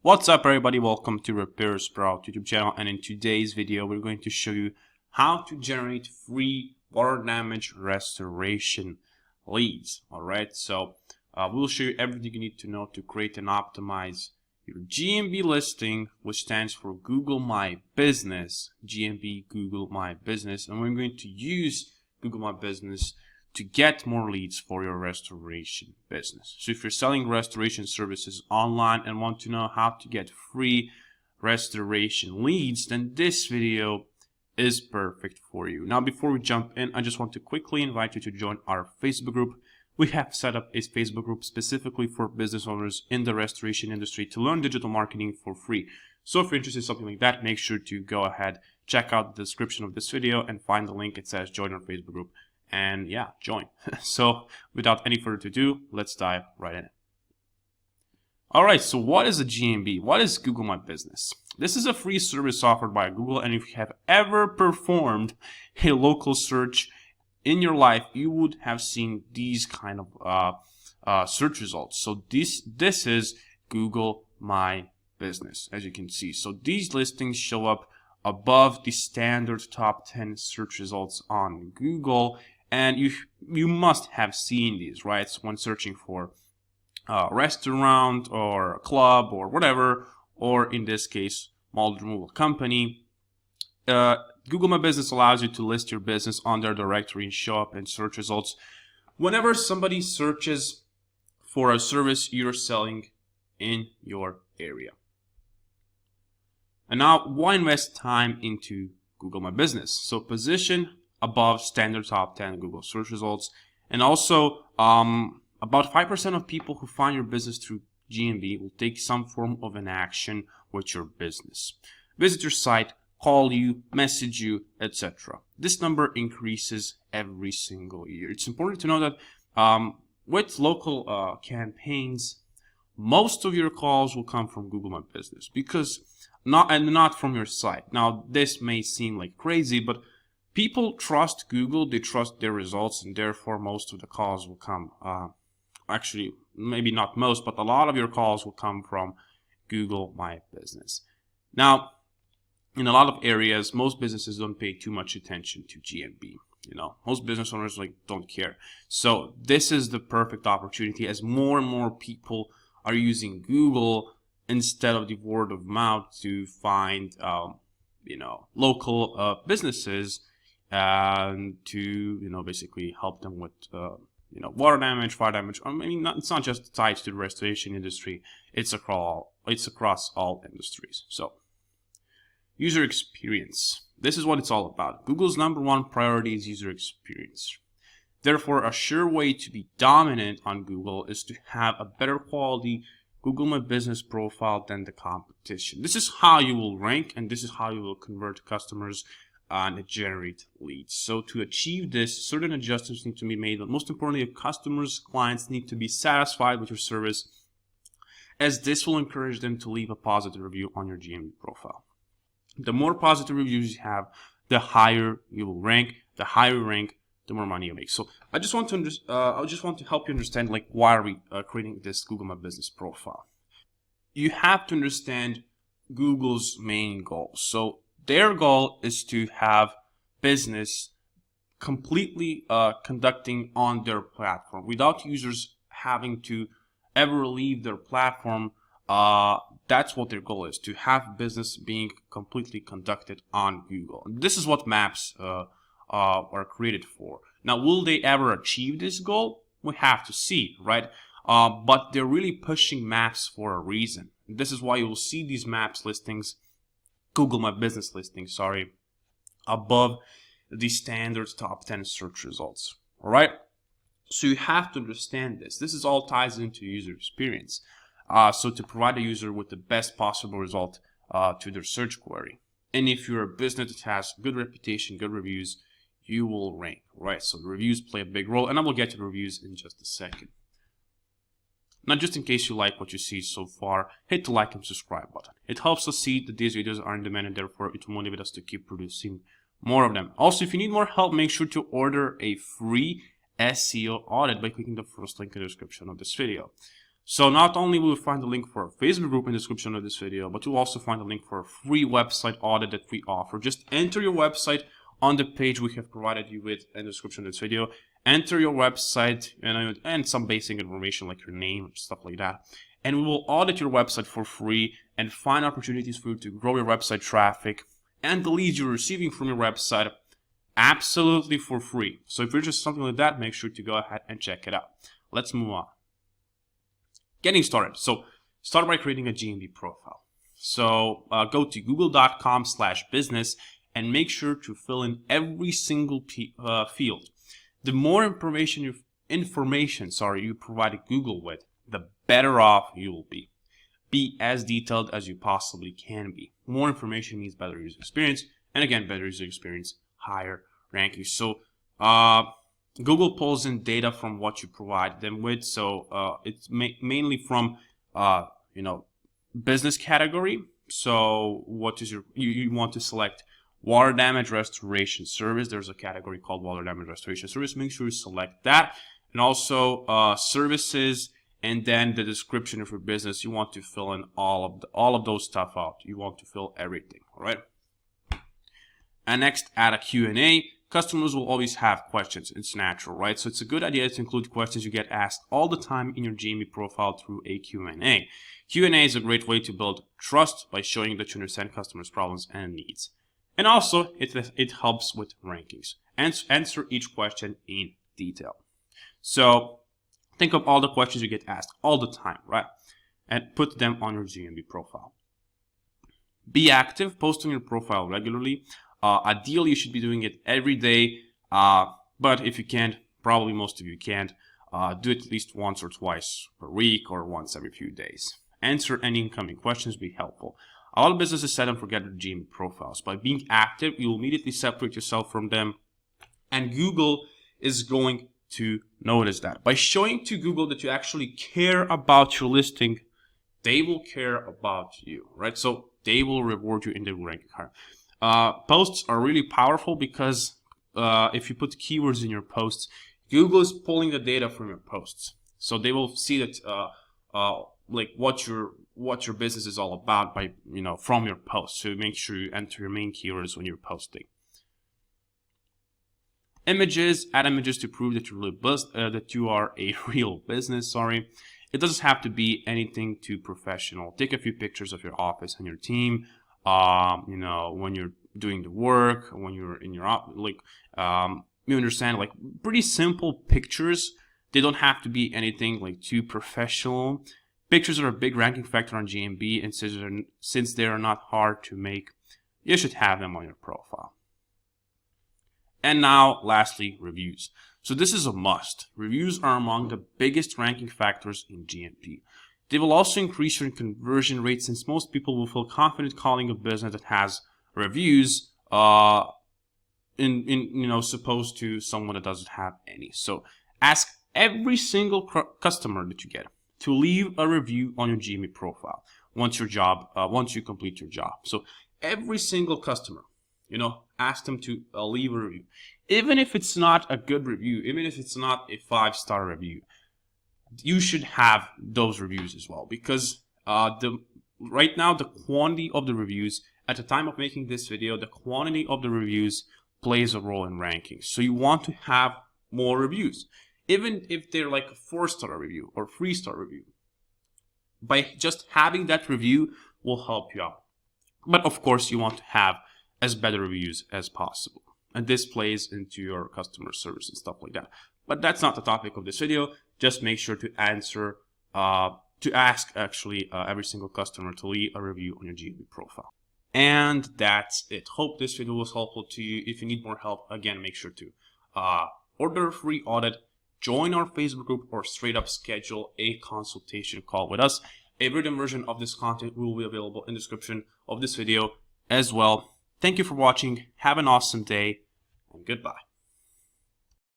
What's up everybody, welcome to Repair Sprout YouTube channel, and in today's video we're going to show you how to generate free water damage restoration leads. Alright, so we'll show you everything you need to know to create and optimize your GMB listing, which stands for Google My Business, GMB Google My Business, and we're going to use Google My Business to get more leads for your restoration business. So if you're selling restoration services online and want to know how to get free restoration leads, then this video is perfect for you. Now, before we jump in, I just want to quickly invite you to join our Facebook group. We have set up a Facebook group specifically for business owners in the restoration industry to learn digital marketing for free. So if you're interested in something like that, make sure to go ahead, check out the description of this video and find the link. It says join our Facebook group. And yeah, join. So without any further ado, let's dive right in. Alright, so what is a GMB? What is Google My Business? This is a free service offered by Google, and if you have ever performed a local search in your life, you would have seen these kind of search results. So this is Google My Business, as you can see. So these listings show up above the standard top 10 search results on Google. And you must have seen these, right? So when searching for a restaurant or a club or whatever, or in this case, mold removal company, Google My Business allows you to list your business on their directory and show up in search results whenever somebody searches for a service you're selling in your area. And now, why invest time into Google My Business? So position above standard top 10 Google search results, and also about 5% of people who find your business through GMB will take some form of an action with your business. Visit your site, call you, message you, etc. This number increases every single year. It's important to know that with local campaigns, most of your calls will come from Google My Business not from your site. Now, this may seem like crazy, but people trust Google, they trust their results, and therefore most of the calls will come, actually, maybe not most, but a lot of your calls will come from Google My Business. Now, in a lot of areas, most businesses don't pay too much attention to GMB. Most business owners don't care. So this is the perfect opportunity, as more and more people are using Google instead of the word of mouth to find, local businesses and to basically help them with water damage, fire damage. I mean, it's not just tied to the restoration industry, it's across all industries. So user experience, this is what it's all about. Google's #1 priority is user experience. Therefore, a sure way to be dominant on Google is to have a better quality Google My Business profile than the competition. This is how you will rank, and this is how you will convert customers and generate leads. So to achieve this, certain adjustments need to be made, but most importantly, your customers, clients need to be satisfied with your service, as this will encourage them to leave a positive review on your GMB profile. The more positive reviews you have, the higher you will rank. The higher you rank, the more money you make. So I just want to help you understand, why are we creating this Google My Business profile. You have to understand Google's main goals. So their goal is to have business completely conducting on their platform without users having to ever leave their platform. That's what their goal is, to have business being completely conducted on Google. And this is what maps are created for. Now, will they ever achieve this goal? We have to see, right? But they're really pushing maps for a reason. This is why you will see these maps listings, Google My Business listings, above the standard top 10 search results. All right. So you have to understand this. This is all ties into user experience. So to provide a user with the best possible result to their search query. And if you're a business that has good reputation, good reviews, you will rank, right? So the reviews play a big role, and I will get to the reviews in just a second. Now, just in case you like what you see so far, hit the like and subscribe button. It helps us see that these videos are in demand, and therefore it will motivate us to keep producing more of them. Also, if you need more help, make sure to order a free SEO audit by clicking the first link in the description of this video. So not only will you find the link for our Facebook group in the description of this video, but you'll also find a link for a free website audit that we offer. Just enter your website on the page we have provided you with in the description of this video. Enter your website and some basic information like your name, stuff like that. And we will audit your website for free and find opportunities for you to grow your website traffic and the leads you're receiving from your website absolutely for free. So if you're interested in something like that, make sure to go ahead and check it out. Let's move on. Getting started. So start by creating a GMB profile. So go to google.com/business and make sure to fill in every single field. The more information you provide Google with, the better off you will be. Be as detailed as you possibly can be. More information means better user experience, and again, better user experience, higher rankings. So Google pulls in data from what you provide them with. So it's mainly from business category. So what is you want to select water damage restoration service. There's a category called water damage restoration service. Make sure you select that, and also services, and then the description of your business. You want to fill in all of those stuff out. You want to fill everything. All right. And next, add a Q&A. Customers will always have questions. It's natural, right? So it's a good idea to include questions you get asked all the time in your GMB profile through a Q&A. Q&A is a great way to build trust by showing that you understand customers' problems and needs. And also, it helps with rankings. Answer each question in detail. So think of all the questions you get asked all the time, right? And put them on your GMB profile. Be active, posting your profile regularly. Ideally, you should be doing it every day, but if you can't, probably most of you can't, do it at least once or twice per week or once every few days. Answer any incoming questions, be helpful. A lot of businesses set and forget their GMB profiles. By being active, you'll immediately separate yourself from them, and Google is going to notice that. By showing to Google that you actually care about your listing, they will care about you, right? So they will reward you in the ranking higher. Posts are really powerful because if you put keywords in your posts, Google is pulling the data from your posts, so they will see that like what your business is all about by from your posts. So make sure you enter your main keywords when you're posting. Images, add images to prove that you are a real business. Sorry, it doesn't have to be anything too professional. Take a few pictures of your office and your team. When you're doing the work, when you're in your you understand, like pretty simple pictures. They don't have to be anything like too professional. Pictures are a big ranking factor on GMB, and since they are not hard to make, you should have them on your profile. And now, lastly, reviews. So this is a must. Reviews are among the biggest ranking factors in GMB. They will also increase your conversion rate, since most people will feel confident calling a business that has reviews opposed to someone that doesn't have any. So ask every single customer that you get to leave a review on your GMB profile once you complete your job. So every single customer, ask them to leave a review, even if it's not a good review, even if it's not a 5-star review. You should have those reviews as well, because right now the quantity of the reviews, at the time of making this video, the quantity of the reviews plays a role in rankings. So you want to have more reviews, even if they're like a 4-star review or 3-star review. By just having that review will help you out. But of course, you want to have as better reviews as possible, and this plays into your customer service and stuff like that. But that's not the topic of this video. Just make sure to ask every single customer to leave a review on your GMB profile. And that's it. Hope this video was helpful to you. If you need more help, again, make sure to order a free audit, join our Facebook group, or straight up schedule a consultation call with us. A written version of this content will be available in the description of this video as well. Thank you for watching. Have an awesome day, and goodbye.